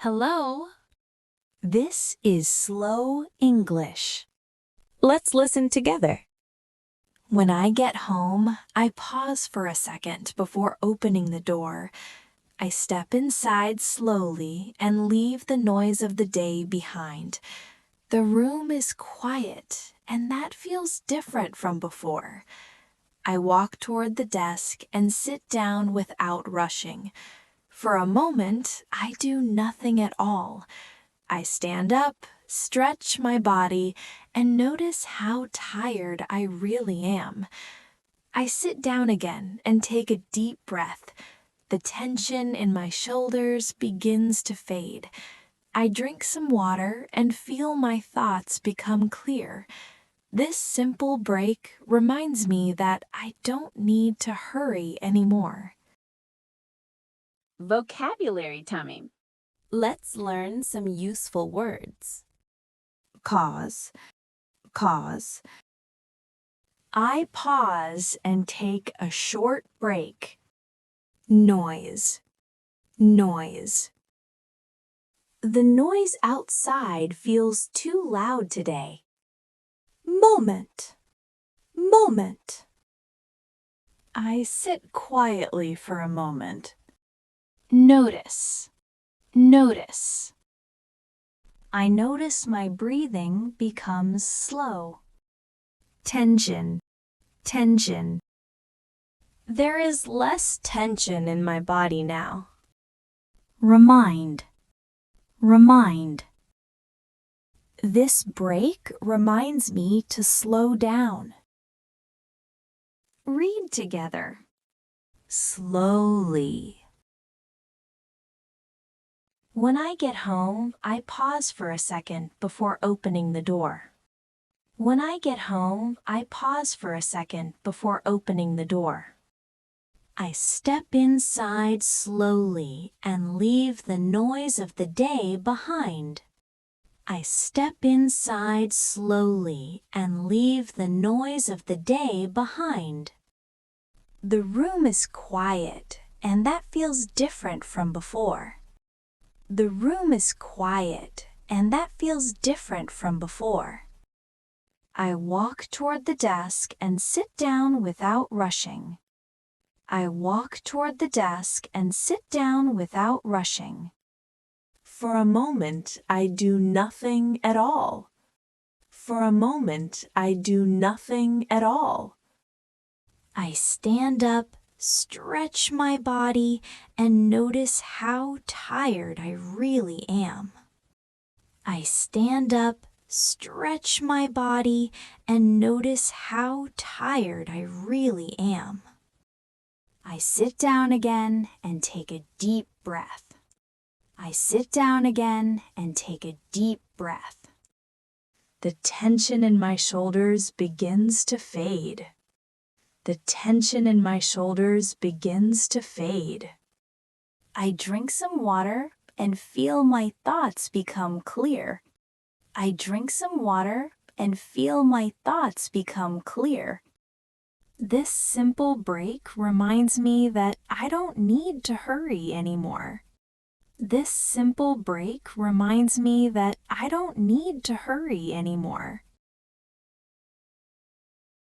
Hello. This is Slow English. Let's listen together. When I get home, I pause for a second before opening the door. I step inside slowly and leave the noise of the day behind. The room is quiet, and that feels different from before. I walk toward the desk and sit down without rushing. For a moment, I do nothing at all. I stand up, stretch my body, and notice how tired I really am. I sit down again and take a deep breath. The tension in my shoulders begins to fade. I drink some water and feel my thoughts become clear. This simple break reminds me that I don't need to hurry anymore. Vocabulary time. Let's learn some useful words. Cause. I pause and take a short break. Noise. The noise outside feels too loud today. Moment. I sit quietly for a moment. Notice. I notice my breathing becomes slow. Tension. There is less tension in my body now. Remind. This break reminds me to slow down. Read together. Slowly. When I get home, I pause for a second before opening the door. I step inside slowly and leave the noise of the day behind. The room is quiet, and that feels different from before. I walk toward the desk and sit down without rushing. For a moment, I do nothing at all. I stand up, stretch my body, and notice how tired I really am. I sit down again and take a deep breath. The tension in my shoulders begins to fade. I drink some water and feel my thoughts become clear. This simple break reminds me that I don't need to hurry anymore.